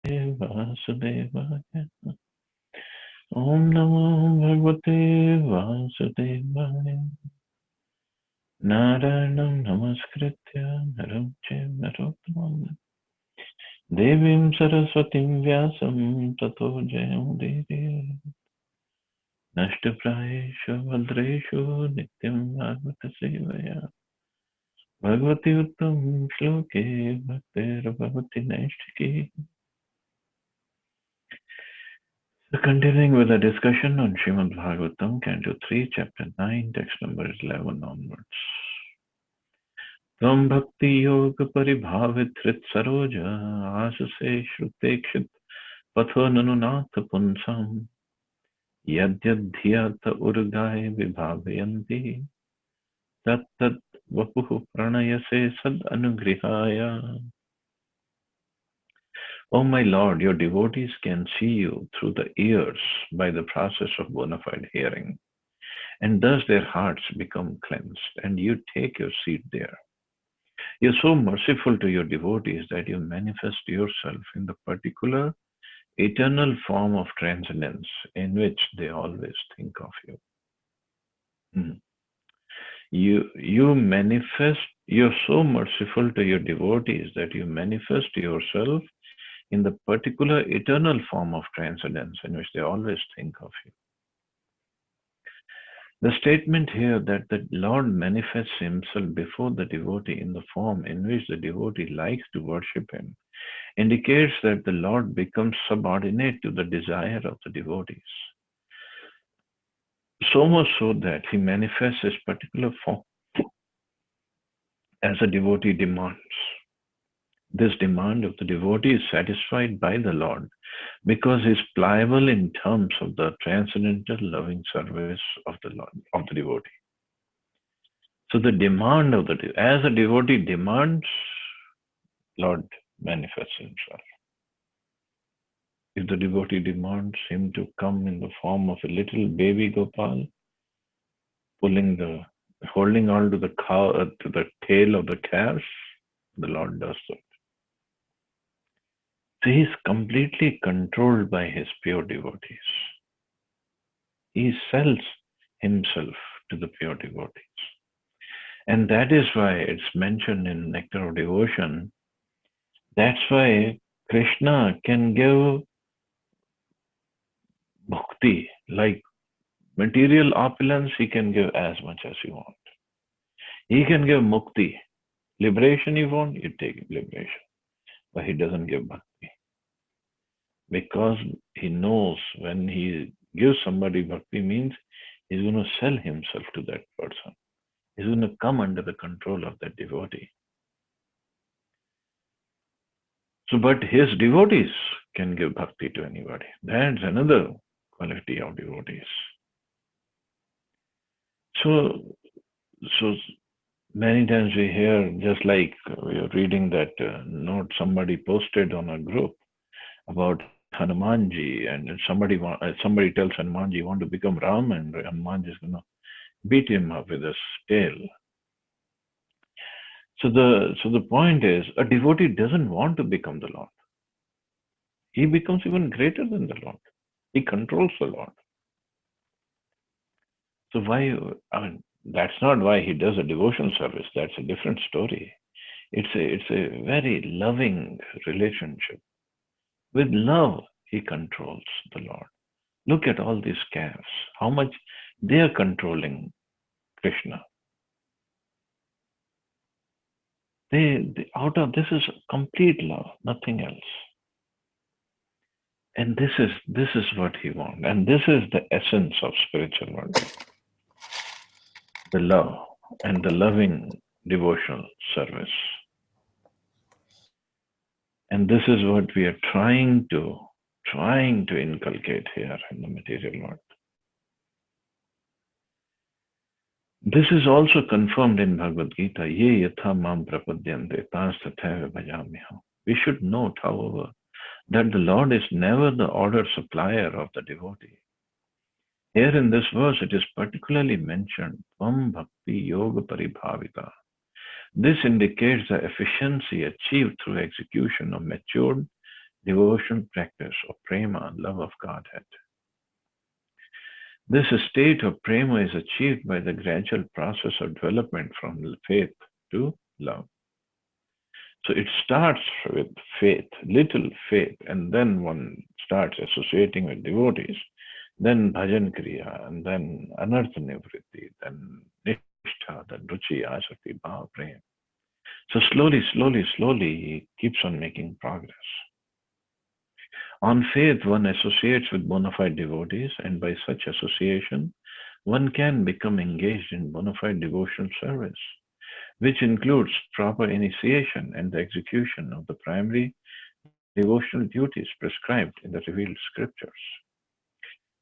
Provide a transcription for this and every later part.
Vasudevaya. Om Namo Bhagavate Vasudevaya. Narayanam Namaskritya Naram Chaiva Narottamam Devim Saraswatim Vyasam Tato Jayamudire Nashtaprayeshu Bhadreshu Nityam Bhagavata Sevaya Bhagavati Uttam Shloke Bhaktir Bhagavati Naishtiki. So continuing with the discussion on Srimad Bhagavatam, Canto 3, Chapter 9, text number 11 onwards. Tvam bhakti yoga paribhavit hrit saroja asase shrutekshit patho nanunatha punsam yadyadhyata urgaye vibhavayanti tat tat vapuh pranayase sad anugrihaya. O my Lord, your devotees can see you through the ears by the process of bona fide hearing, and thus their hearts become cleansed, and you take your seat there. You're so merciful to your devotees that you manifest yourself in the particular eternal form of transcendence in which they always think of you. You manifest, you're so merciful to your devotees that you manifest yourself in the particular eternal form of transcendence in which they always think of you. The statement here that the Lord manifests himself before the devotee in the form in which the devotee likes to worship him indicates that the Lord becomes subordinate to the desire of the devotees. So much so that he manifests his particular form as a devotee demands. This demand of the devotee is satisfied by the Lord because he is pliable in terms of the transcendental loving service of the Lord, of the devotee. So the demand of as a devotee demands, Lord manifests himself. If the devotee demands him to come in the form of a little baby Gopal, holding on to the to the tail of the calf, the Lord does so. So he is completely controlled by his pure devotees. He sells himself to the pure devotees. And that is why it's mentioned in Nectar of Devotion. That's why Krishna can give bhakti, like material opulence, he can give as much as you want. He can give mukti, liberation you want, you take liberation. But he doesn't give bhakti. Because he knows when he gives somebody bhakti means he's going to sell himself to that person. He's going to come under the control of that devotee. So, but his devotees can give bhakti to anybody. That's another quality of devotees. So many times we hear, just like we are reading that note somebody posted on a group about Hanumanji, and somebody tells Hanumanji, you want to become Ram, and Hanumanji is going to beat him up with his tail. So the point is, a devotee doesn't want to become the Lord. He becomes even greater than the Lord. He controls the Lord. So why? I mean, that's not why he does a devotional service. That's a different story. It's a very loving relationship. With love, he controls the Lord. Look at all these calves. How much they are controlling Krishna. They out of this is complete love, nothing else. And this is what he wants. And this is the essence of spiritual work. The love and the loving devotional service. And this is what we are trying to inculcate here in the material world. This is also confirmed in Bhagavad Gita. Ye yatha mam prapadyante tas tathaiva bhajamiham. We should note, however, that the Lord is never the order supplier of the devotee. Here in this verse, it is particularly mentioned, Tvam Bhakti Yoga Paribhavita. This indicates the efficiency achieved through execution of matured devotion practice of prema, love of Godhead. This state of prema is achieved by the gradual process of development from faith to love. So it starts with faith, little faith, and then one starts associating with devotees, then bhajan kriya, and then anartha nivritti, then nishtha, then ruchi, asakti, bhava, prem. So slowly, he keeps on making progress. On faith, one associates with bona fide devotees, and by such association, one can become engaged in bona fide devotional service, which includes proper initiation and the execution of the primary devotional duties prescribed in the revealed scriptures.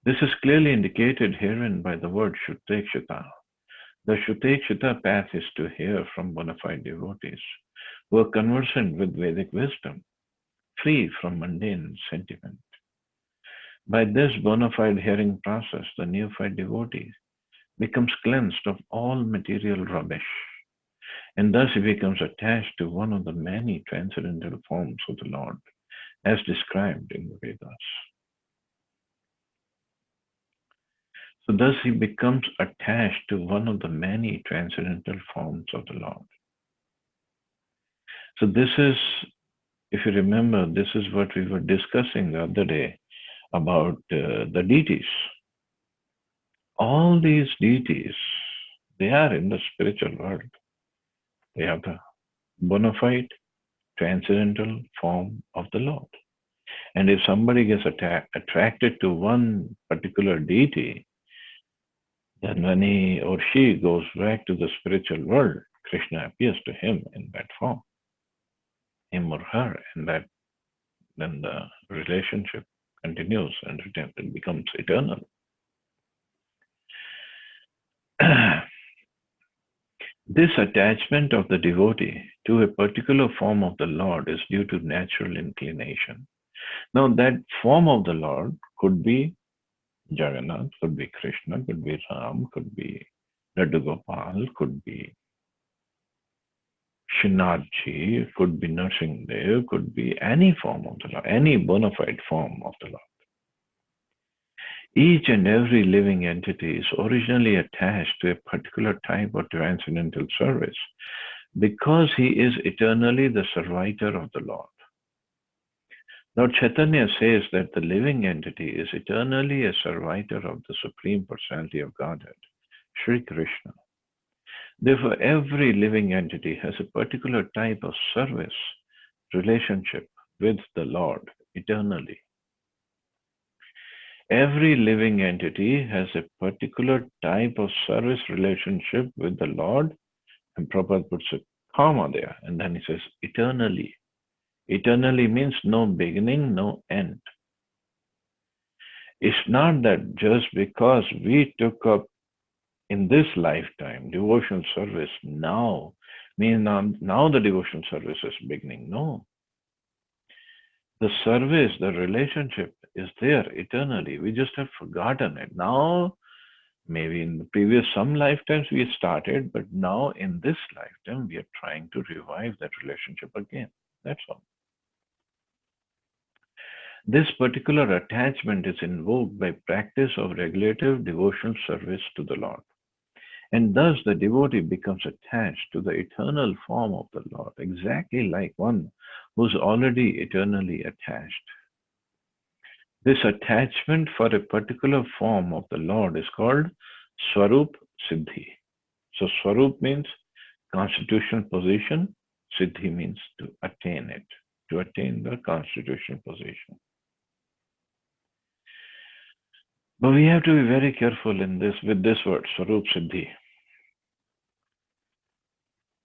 This is clearly indicated herein by the word Shutekshita. The Shutekshita path is to hear from bona fide devotees who are conversant with Vedic wisdom, free from mundane sentiment. By this bona fide hearing process, the neophyte devotee becomes cleansed of all material rubbish, and thus he becomes attached to one of the many transcendental forms of the Lord, as described in the Vedas. So thus he becomes attached to one of the many transcendental forms of the Lord. So this is, if you remember, this is what we were discussing the other day about the deities. All these deities, they are in the spiritual world. They have the bona fide transcendental form of the Lord. And if somebody gets attracted to one particular deity, then when he or she goes back to the spiritual world, Krishna appears to him in that form, him or her, and that then the relationship continues and it becomes eternal. This attachment of the devotee to a particular form of the Lord is due to natural inclination. Now, that form of the Lord could be Jagannath, could be Krishna, could be Ram, could be Radha Gopal, could be Srinathji, could be Narsinghdev, could be any form of the Lord, any bona fide form of the Lord. Each and every living entity is originally attached to a particular type of transcendental service because he is eternally the servitor of the Lord. Lord Chaitanya says that the living entity is eternally a servitor of the Supreme Personality of Godhead, Sri Krishna. Therefore, every living entity has a particular type of service relationship with the Lord eternally. Every living entity has a particular type of service relationship with the Lord, and Prabhupada puts a comma there, and then he says eternally. Eternally means no beginning, no end. It's not that just because we took up in this lifetime devotional service now the devotional service is beginning. No. The service, the relationship is there eternally. We just have forgotten it. Now, maybe in the previous some lifetimes we started, but now in this lifetime we are trying to revive that relationship again. That's all. This particular attachment is invoked by practice of regulative devotional service to the Lord. And thus the devotee becomes attached to the eternal form of the Lord, exactly like one who's already eternally attached. This attachment for a particular form of the Lord is called Swarup Siddhi. So Swarup means constitutional position, Siddhi means to attain it, to attain the constitutional position. But we have to be very careful in this with this word, Swarup Siddhi.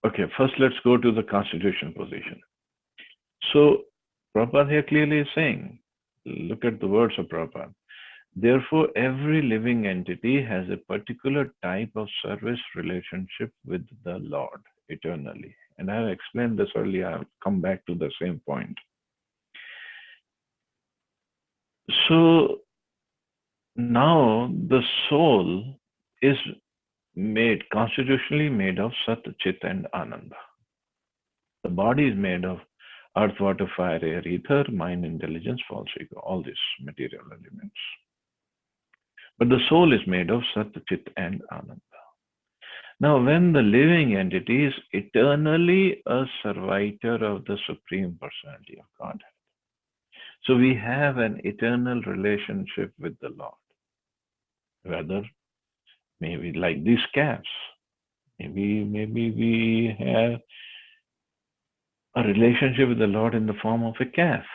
Okay, first let's go to the constitutional position. So Prabhupada here clearly is saying, look at the words of Prabhupada. Therefore, every living entity has a particular type of service relationship with the Lord eternally. And I have explained this earlier. I'll come back to the same point. So now the soul is constitutionally made of Sat, Chit and Ananda. The body is made of Earth, water, fire, air, ether, mind, intelligence, false ego, all these material elements. But the soul is made of Sat, Chit, and Ananda. Now, when the living entity is eternally a servitor of the Supreme Personality of Godhead, so we have an eternal relationship with the Lord. Whether maybe like these calves, maybe we have a relationship with the Lord in the form of a calf,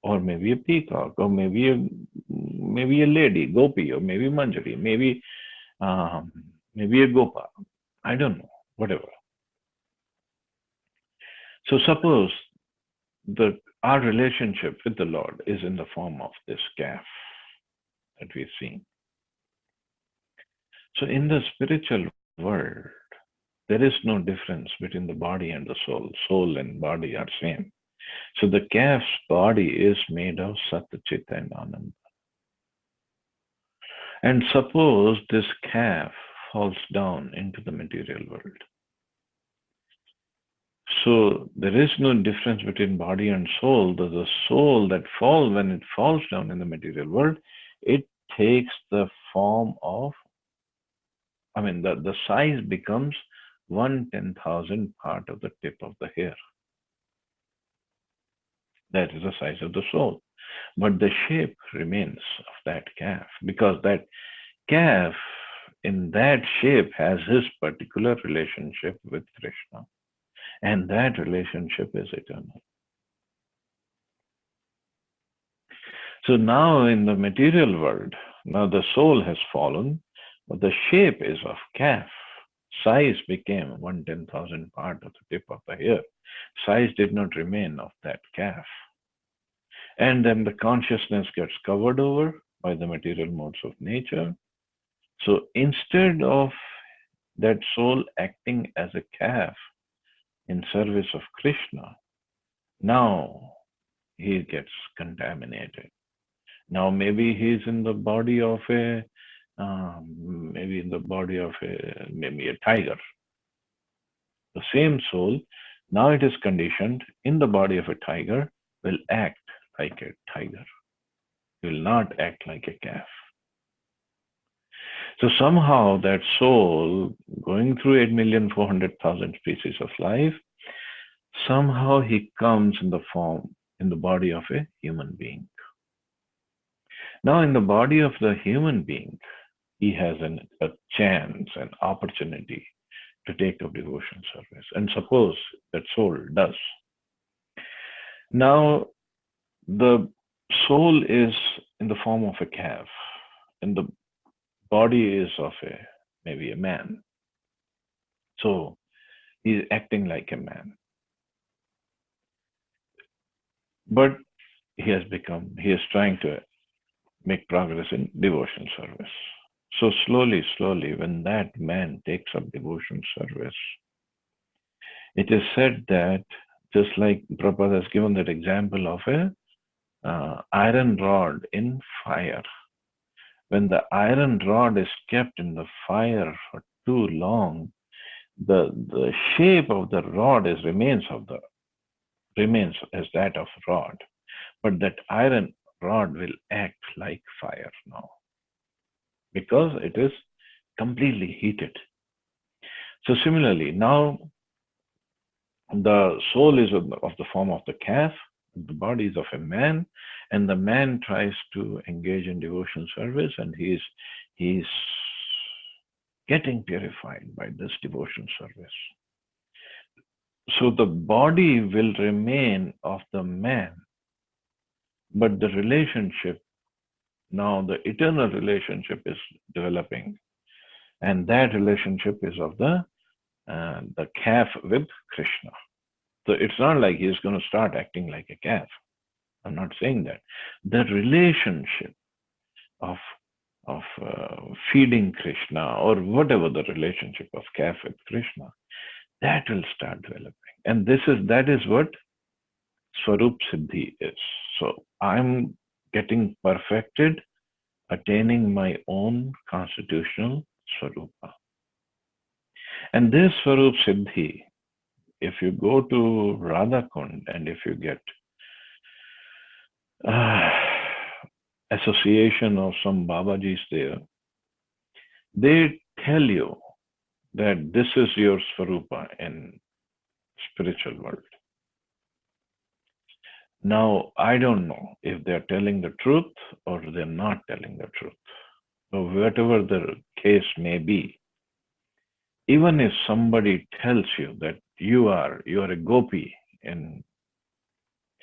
or maybe a peacock, or maybe a lady, gopi, or maybe manjari, maybe a gopa. I don't know, whatever. So suppose that our relationship with the Lord is in the form of this calf that we've seen. So in the spiritual world, there is no difference between the body and the soul. Soul and body are same. So the calf's body is made of Sat, Chit, and Ananda. And suppose this calf falls down into the material world. So there is no difference between body and soul. The soul that falls, when it falls down in the material world, it takes the form of, the size becomes 1/10,000 part of the tip of the hair. That is the size of the soul. But the shape remains of that calf, because that calf in that shape has his particular relationship with Krishna. And that relationship is eternal. So now in the material world, now the soul has fallen, but the shape is of calf. Size became 1/10,000 part of the tip of the hair. Size did not remain of that calf. And then the consciousness gets covered over by the material modes of nature. So instead of that soul acting as a calf in service of Krishna, now he gets contaminated. Now maybe he's in the body of a tiger. The same soul, now it is conditioned in the body of a tiger, will act like a tiger, will not act like a calf. So somehow that soul, going through 8,400,000 species of life, somehow he comes in the body of a human being. Now in the body of the human being, he has a chance, an opportunity to take up devotion service. And suppose that soul does. Now the soul is in the form of a calf, and the body is of maybe a man. So he's acting like a man. But he is trying to make progress in devotion service. So slowly, when that man takes up devotion service, it is said that, just like Prabhupada has given that example of a iron rod in fire. When the iron rod is kept in the fire for too long, the shape of the rod remains as that of rod, but that iron rod will act like fire now, because it is completely heated. So similarly, now the soul is of the form of the calf, the body is of a man, and the man tries to engage in devotion service, and he is getting purified by this devotion service. So the body will remain of the man, but the relationship, now the eternal relationship is developing, and that relationship is of the calf with Krishna. So it's not like he's going to start acting like a calf. I'm not saying that. The relationship of feeding Krishna, or whatever the relationship of calf with Krishna, that will start developing. And that is what Swarup Siddhi is. So I'm getting perfected, attaining my own constitutional Swarupa. And this Swarup Siddhi if you go to Radha Kund and if you get uh, association of some Babajis there, they tell you that this is your Swarupa in spiritual world. Now, I don't know if they're telling the truth or they're not telling the truth. So whatever the case may be, even if somebody tells you that you are a gopi in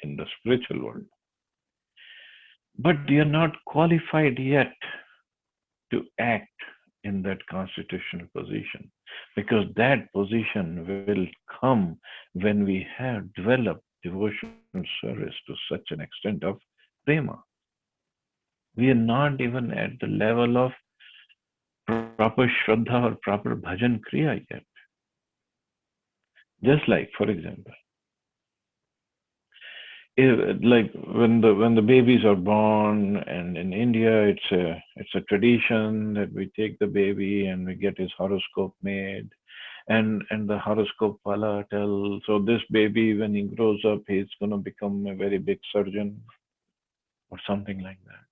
the spiritual world, but you're not qualified yet to act in that constitutional position, because that position will come when we have developed devotional service to such an extent of prema. We are not even at the level of proper shraddha or proper bhajan kriya yet. Just like, for example, like when the babies are born, and in India it's a tradition that we take the baby and we get his horoscope made, and the horoscope wala tells, so this baby when he grows up he's going to become a very big surgeon or something like that.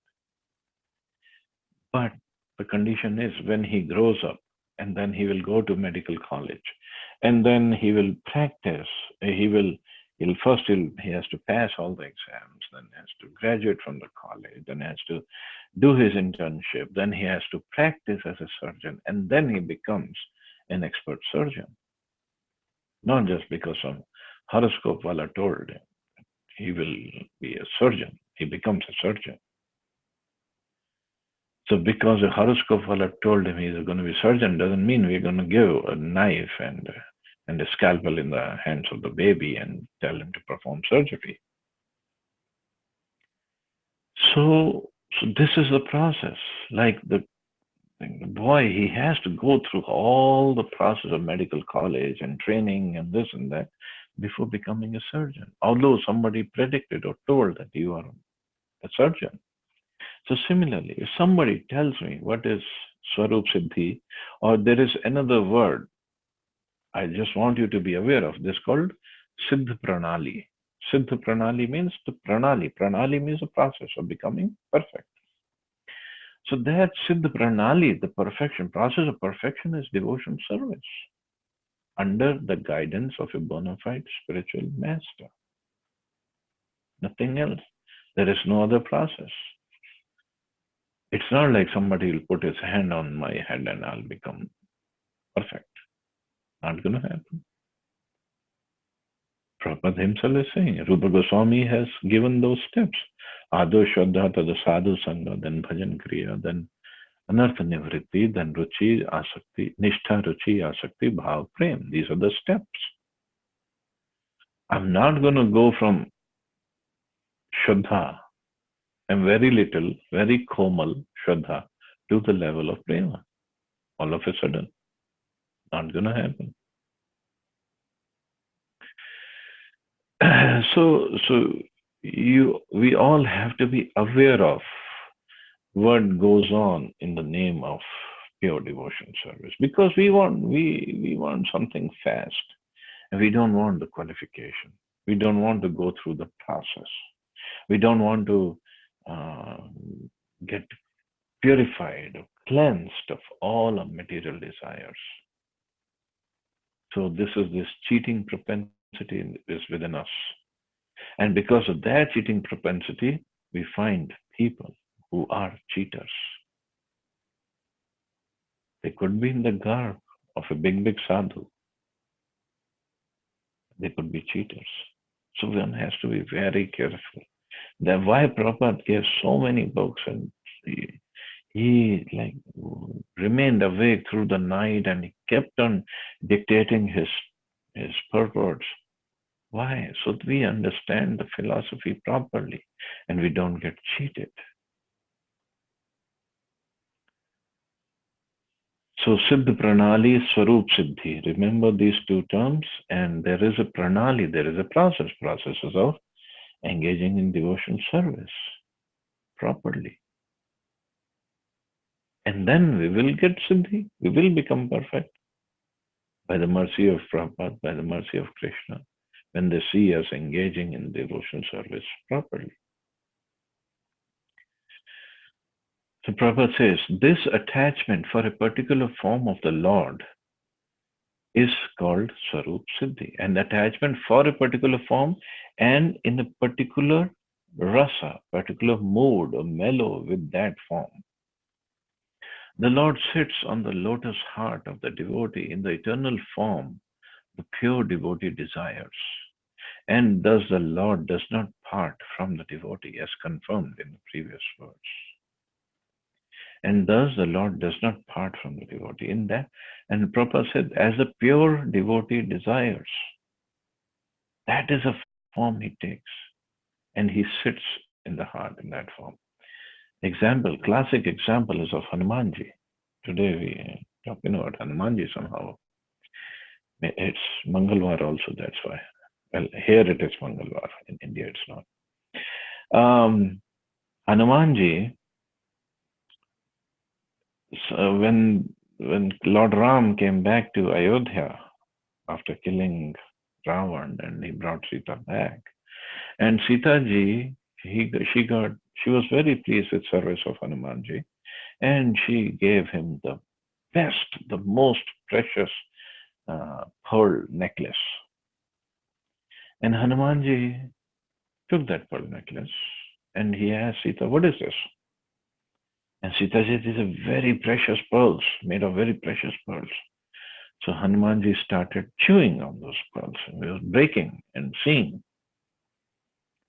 But the condition is when he grows up and then he will go to medical college and then he will practice. He will he'll first he has to pass all the exams, then has to graduate from the college, then has to do his internship, then he has to practice as a surgeon, and then he becomes an expert surgeon. Not just because some horoscope wala told him he will be a surgeon, he becomes a surgeon. So because a horoscope wala told him he's going to be a surgeon doesn't mean we're going to give a knife and a scalpel in the hands of the baby and tell him to perform surgery. So this is the process. Like the boy, he has to go through all the process of medical college and training and this and that before becoming a surgeon. Although somebody predicted or told that you are a surgeon. So similarly, if somebody tells me what is Swarup Siddhi, or there is another word, I just want you to be aware of this called Siddh Pranali. Siddh Pranali means the Pranali. Pranali means the process of becoming perfect. So that Siddh Pranali, the perfection, process of perfection is devotion service under the guidance of a bona fide spiritual master. Nothing else. There is no other process. It's not like somebody will put his hand on my head and I'll become perfect. Not going to happen. Prabhupada himself is saying, Rupa Goswami has given those steps. Ado Shraddha, tada sadhu sangha, then bhajan kriya, then anartha nivritti, then ruchi, asakti, nishtha, ruchi, asakti, bhav, prem. These are the steps. I'm not going to go from Shraddha and very little, very komal Shraddha to the level of prema all of a sudden. Not going to happen. So we all have to be aware of what goes on in the name of pure devotion service, because we want something fast, and we don't want the qualification. We don't want to go through the process. We don't want to get purified or cleansed of all our material desires. So this cheating propensity is within us. And because of that cheating propensity, we find people who are cheaters. They could be in the garb of a big sadhu. They could be cheaters. So one has to be very careful. That's why Prabhupada gave so many books, and he like remained awake through the night, and he kept on dictating his purports. Why? So that we understand the philosophy properly and we don't get cheated. So Siddh Pranali, Swarup Siddhi. Remember these two terms, and there is a Pranali, there is a processes of engaging in devotion service properly. And then we will get Siddhi, we will become perfect. by the mercy of Prabhupada, by the mercy of Krishna, when they see us engaging in devotional service properly. So Prabhupada says, this attachment for a particular form of the Lord is called Swarup Siddhi. And attachment for a particular form and in a particular rasa, particular mood or mellow with that form. The Lord sits on the lotus heart of the devotee in the eternal form the pure devotee desires. And thus the Lord does not part from the devotee as confirmed in the previous words. And thus the Lord does not part from the devotee in that. And Prabhupada said, as the pure devotee desires, that is a form he takes. And he sits in the heart in that form. Example, classic example is of Hanumanji. Today we talking about Hanumanji somehow. It's Mangalwar also, that's why. Well, here it is Mangalwar. In India it's not. Hanumanji, so when Lord Ram came back to Ayodhya after killing Ravan and he brought Sita back, and Sita ji, she was very pleased with service of Hanumanji, and she gave him the best, the most precious pearl necklace. And Hanumanji took that pearl necklace and he asked Sita, what is this? And Sita said, these are very precious pearls, made of very precious pearls. So Hanumanji started chewing on those pearls and he was breaking and seeing.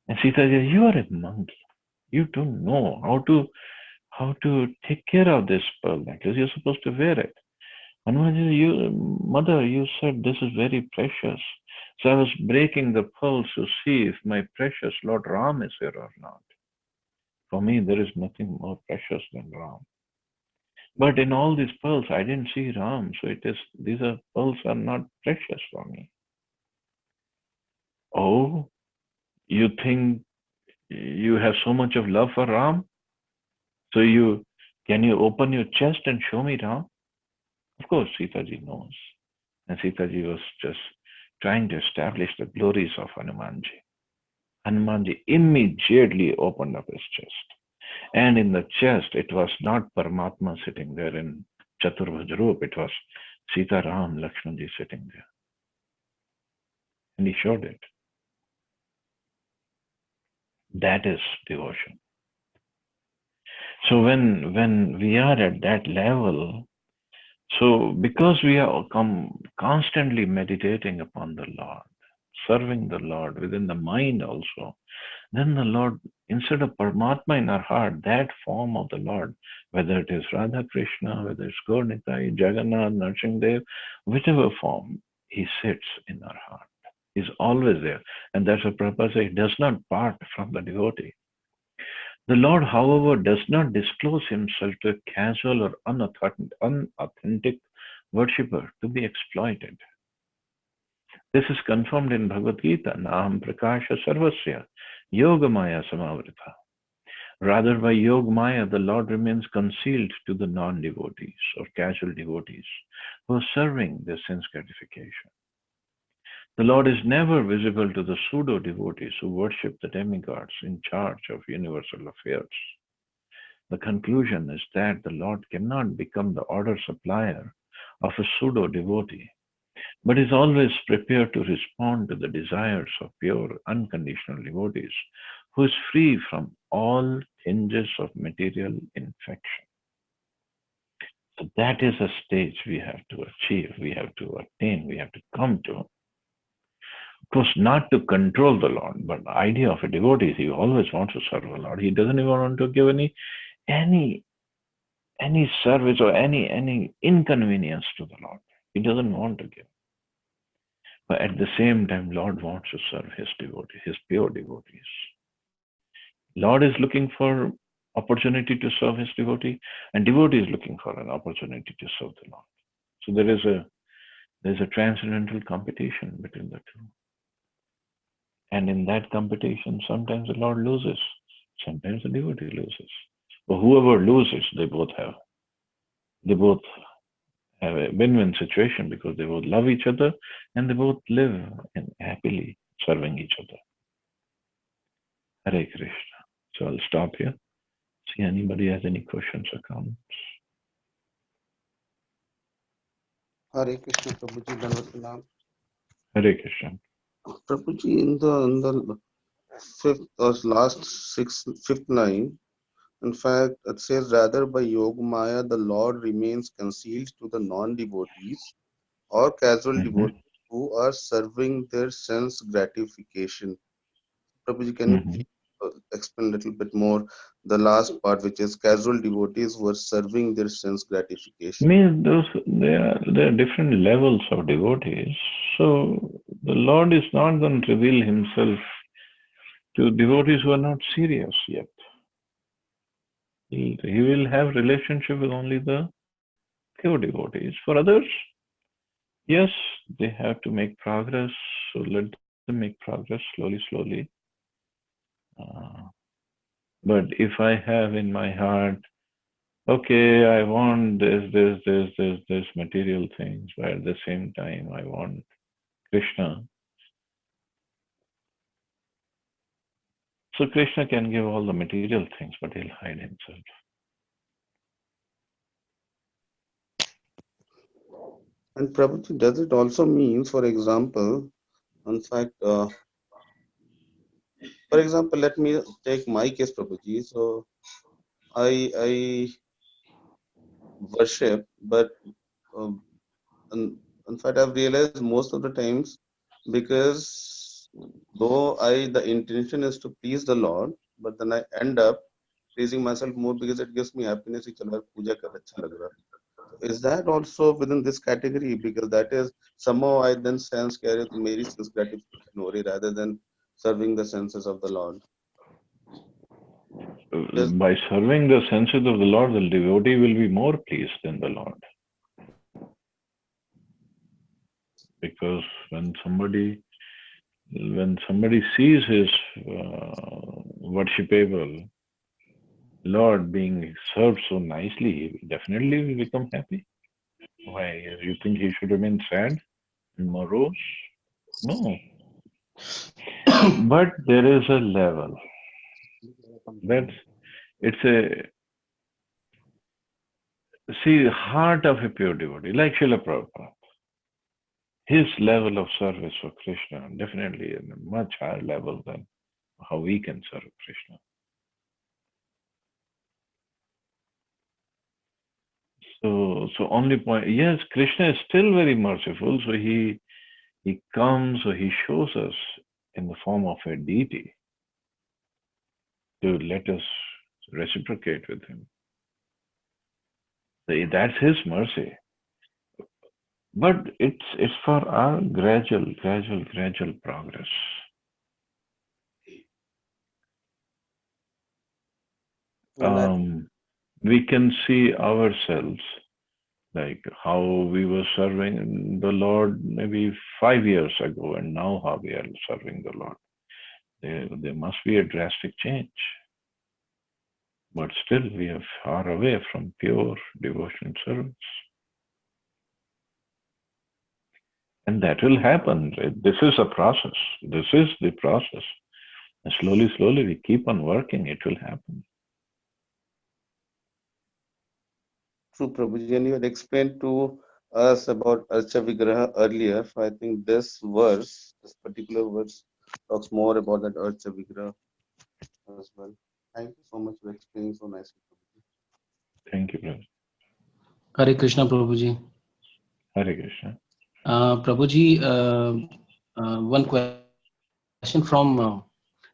And Sita said, you are a monkey. You don't know how to take care of this pearl necklace. You're supposed to wear it. Hanumanji, mother, you said this is very precious. So I was breaking the pearls to see if my precious Lord Ram is here or not. For me, there is nothing more precious than Ram. But in all these pearls, I didn't see Ram. So these pearls are not precious for me. Oh, you think you have so much of love for Ram? So can you open your chest and show me Ram? Of course, Sita ji knows. And Sita ji was just trying to establish the glories of Hanumanji. Hanumanji immediately opened up his chest. And in the chest, it was not Paramatma sitting there in Chaturbhuj Roop, it was Sita Ram Lakshmanji sitting there. And he showed it. That is devotion. So when we are at that level, so because we are constantly meditating upon the Lord, serving the Lord within the mind also, then the Lord, instead of Paramatma in our heart, that form of the Lord, whether it is Radha Krishna, whether it's Gaurnitai, Jagannath, Narsingdev, whichever form, he sits in our heart. He's always there. And that's what Prabhupada says, he does not part from the devotee. The Lord, however, does not disclose himself to a casual or unauthentic worshipper to be exploited. This is confirmed in Bhagavad Gita, Naham Prakasha Sarvasya, Yoga Maya Samavrita. Rather, by Yoga Maya, the Lord remains concealed to the non-devotees or casual devotees who are serving their sense gratification. The Lord is never visible to the pseudo-devotees who worship the demigods in charge of universal affairs. The conclusion is that the Lord cannot become the order supplier of a pseudo-devotee, but is always prepared to respond to the desires of pure, unconditional devotees, who is free from all tinges of material infection. So that is a stage we have to achieve, we have to attain, we have to come to. Of course, not to control the Lord, but the idea of a devotee is he always wants to serve the Lord. He doesn't even want to give any service or any inconvenience to the Lord. He doesn't want to give. But at the same time, Lord wants to serve his devotees, his pure devotees. Lord is looking for opportunity to serve his devotee, and devotee is looking for an opportunity to serve the Lord. So there's a transcendental competition between the two. And in that competition, sometimes the Lord loses, sometimes the devotee loses. But whoever loses, they both have a win-win situation because they both love each other and they both live in happily serving each other. Hare Krishna. So I'll stop here. See anybody has any questions or comments. Hare Krishna, Prabhuji, Dhanvat Pranam. Hare Krishna. Prabhuji, in the fifth or last fifth line, in fact, it says rather by Yoga Maya, the Lord remains concealed to the non-devotees or casual Hmm. devotees who are serving their sense gratification. Prabhuji, can you Hmm. please explain a little bit more the last part, which is casual devotees who are serving their sense gratification? Means those there are different levels of devotees. So the Lord is not going to reveal Himself to devotees who are not serious yet. He will have relationship with only the pure devotees. For others, yes, they have to make progress. So let them make progress slowly. Uh, but if I have in my heart, okay, I want this material things, but at the same time, I want Krishna. So Krishna can give all the material things, but he'll hide himself. And Prabhuji, does it also mean, for example, in fact, for example, let me take my case, Prabhuji. So I worship, but um, in fact, I've realized most of the times because though the intention is to please the Lord, but then I end up pleasing myself more because it gives me happiness. कि चलो यार पूजा कर अच्छा लग रहा. Is that also within this category? Because that is somehow I then sense carry मेरी sense gratification हो रही rather than serving the senses of the Lord. Does By serving the senses of the Lord, the devotee will be more pleased than the Lord. Because when somebody sees his worshipable Lord being served so nicely, he definitely will become happy. Why? You think he should remain sad and morose? No. But there is a level. That's it's a see heart of a pure devotee, like Srila Prabhupada. His level of service for Krishna definitely is a much higher level than how we can serve Krishna. So only point. Yes, Krishna is still very merciful. So he comes or he shows us in the form of a deity to let us reciprocate with him. That's his mercy. But it's for our gradual progress. and that We can see ourselves like how we were serving the Lord maybe 5 years ago, and now how we are serving the Lord. There must be a drastic change, but still we are far away from pure devotion service. And that will happen. This is a process. This is the process. And slowly we keep on working, it will happen. true Prabhuji, and you had explained to us about Archa Vigraha earlier. So I think this particular verse, talks more about that Archa Vigraha as well. Thank you so much for explaining so nicely, Prabhuji. Thank you, brother. Hare Krishna, Prabhuji. Hare Krishna. Prabhuji, one question from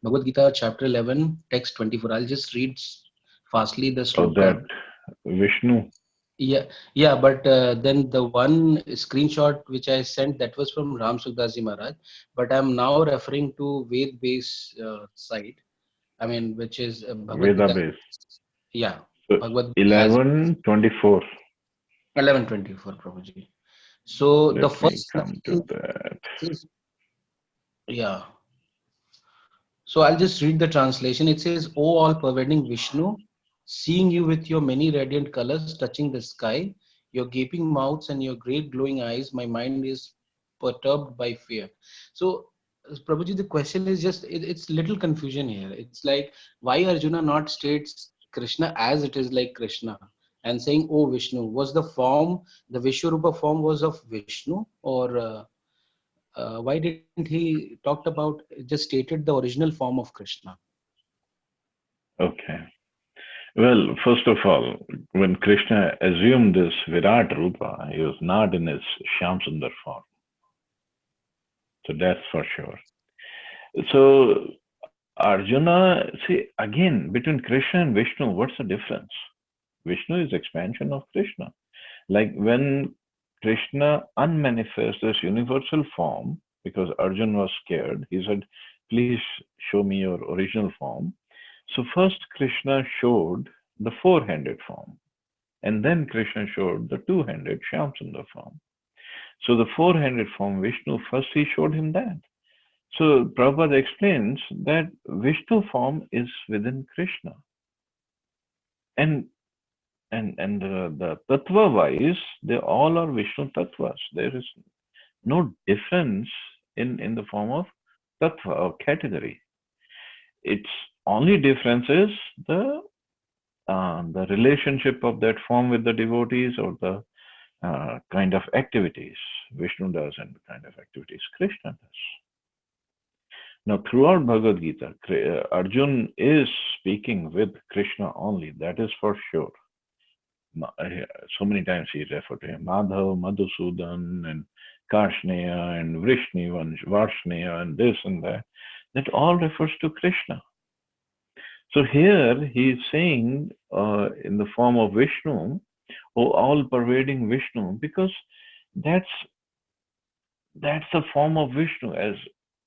Bhagavad Gita, chapter 11, text 24. I'll just read fastly the Oh, sloka. that Vishnu. Yeah, but then the one screenshot which I sent, that was from Ram Sukdas Ji Maharaj, but I'm now referring to Ved base site. I mean, which is Bhagavad Veda Gita. base. Yeah, So Bhagavad Gita has 11:24. 11:24, Prabhuji. So the Let me first come to line that. is, yeah. So I'll just read the translation. It says, "O all pervading Vishnu, seeing you with your many radiant colors touching the sky, your gaping mouths and your great glowing eyes, my mind is perturbed by fear. So, Prabhuji, the question is just, it's little confusion here. It's like, why Arjuna not states Krishna as it is like Krishna and saying, oh Vishnu? Was the form, the Vishwarupa form was of Vishnu, or why didn't he talked about, just stated the original form of Krishna? Okay. Well, first of all, when Krishna assumed this Virat Rupa, he was not in his Shyam Sundar form. So that's for sure. So Arjuna, see, again, between Krishna and Vishnu, what's the difference? Vishnu is expansion of Krishna. Like when Krishna unmanifests this universal form, because Arjun was scared, he said, please show me your original form. So first Krishna showed the four-handed form, and then Krishna showed the two-handed Shyamsundar form. So the four-handed form, Vishnu, first he showed him that. So Prabhupada explains that Vishnu form is within Krishna. And the tattva wise, they all are Vishnu tattvas. There is no difference in the form of tattva or category. Its only difference is the relationship of that form with the devotees, or the kind of activities Vishnu does and the kind of activities Krishna does. Now, throughout Bhagavad Gita, Arjun is speaking with Krishna only. That is for sure. So many times he referred to him, Madhav, Madhusudan, and Karshneya, and Vrishni, and Varshneya, and this and that. That all refers to Krishna. So here he is saying in the form of Vishnu, oh, all-pervading Vishnu, because that's the form of Vishnu as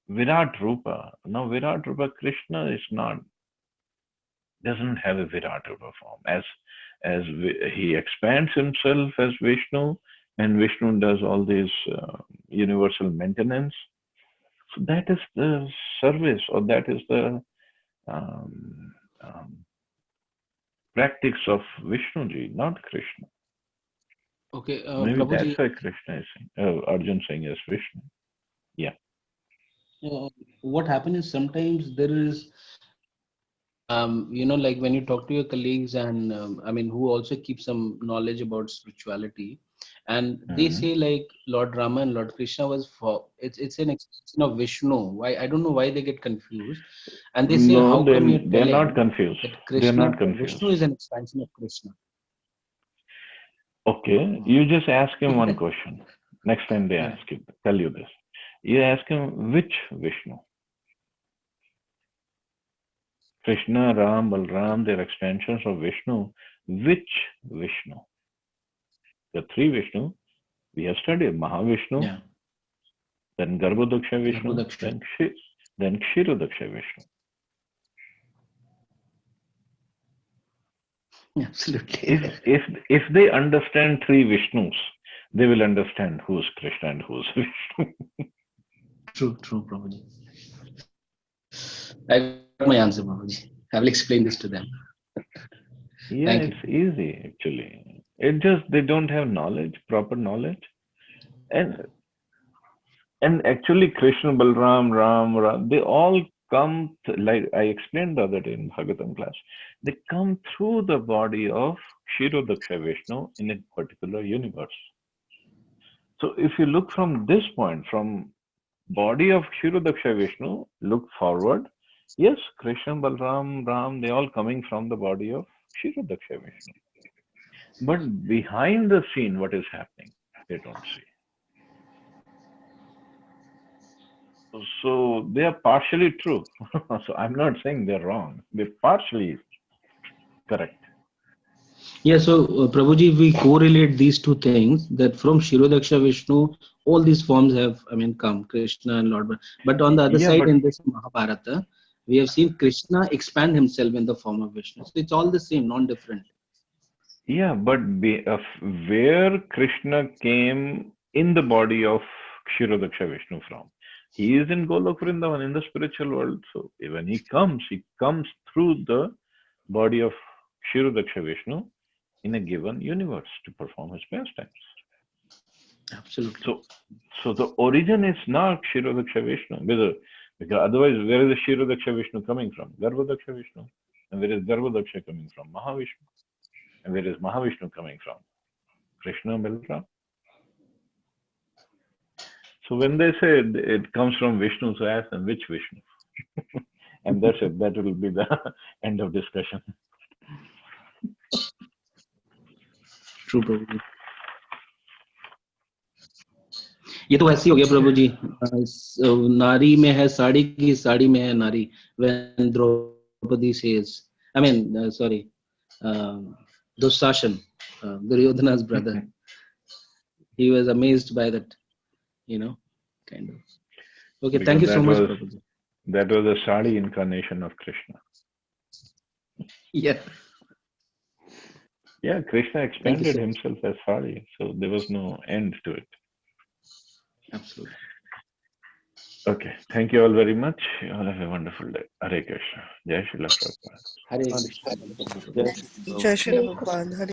Virat Rupa. Now Virat Rupa, Krishna is not, doesn't have a Virat Rupa form. As he expands himself as Vishnu, and Vishnu does all this universal maintenance. So that is the service, or that is the practice of Vishnuji, not Krishna. Okay, Maybe that's Prabhuji, why Krishna is saying, Arjun saying as Vishnu. Yeah. what happens is sometimes there is, like when you talk to your colleagues and who also keep some knowledge about spirituality, and they Mhm. say like Lord Rama and Lord Krishna was for, it's an extension of Vishnu. Why, I don't know why they get confused, and they say, No, how come you're they're not telling confused. that They're Krishna, not confused. Vishnu is an expansion of Krishna? Okay, you just ask him one question. Next time they Yeah. tell you this. You ask him which Vishnu? Krishna, Ram, Balram, they're extensions of Vishnu. Which Vishnu? The three Vishnu we have studied: Mahavishnu, Yeah. then Garbhodaksha Vishnu, Garbhodaksha. then Kshirodaksha Vishnu. Absolutely. If they understand three Vishnus, they will understand who's Krishna and who's Vishnu. True, Prabhuji. I got my answer, Prabhuji. I will explain this to them. Yeah, Thank you. it's easy actually. It just they don't have knowledge, proper knowledge, and actually Krishna, Balram, Ram, they all come like I explained the other day in Bhagavatam class. They come through the body of Kshirodaksha Vishnu in a particular universe. So if you look from this point, from body of Kshirodaksha Vishnu, look forward. Yes, Krishna, Balram, Ram, they all coming from the body of Kshirodaksha Vishnu. But behind the scene, what is happening, they don't see. So they are partially true. So I'm not saying they're wrong. They're partially correct. Yeah, so Prabhuji, we correlate these two things, that from Shirodaksha Vishnu, all these forms have, come, Krishna and Lord. But on the other Yeah, side, but in this Mahabharata, we have seen Krishna expand himself in the form of Vishnu. So it's all the same, non-different. where Krishna came in the body of Kshirodaksha Vishnu from? He is in Golok Vrindavan in the spiritual world. So when he comes through the body of Kshirodaksha Vishnu. in a given universe to perform his pastimes. Absolutely. So the origin is not Kshirodaksha Vishnu, because otherwise, where is the Kshirodaksha Vishnu coming from? Garbhodaksha Vishnu. And where is Garbhodaksha coming from? Mahavishnu. And where is Mahavishnu coming from? Krishna Balram. So when they say it comes from Vishnu, so ask them which Vishnu. And that's it. That will be the end of discussion. True, प्रभु जी. ये तो ऐसे ही हो गया प्रभु जी. नारी में है साड़ी की, साड़ी में है नारी. When Draupadi says, I mean, sorry, Dussashan, Duryodhana's brother, he was amazed by that, kind of. Okay, Because thank you that so much, was Prabhuji. that was a sari incarnation of Krishna. Yeah. Yeah, Krishna Thank you expanded so much. himself as sari, so there was no end to it. Absolutely. Okay, thank you all very much. You all have a wonderful day. Hare Krishna. Jai Shri Prabhupada. Hare Hare Krishna. Krishna. Jai Shri Prabhupada. Jai Shri Prabhupada. Hare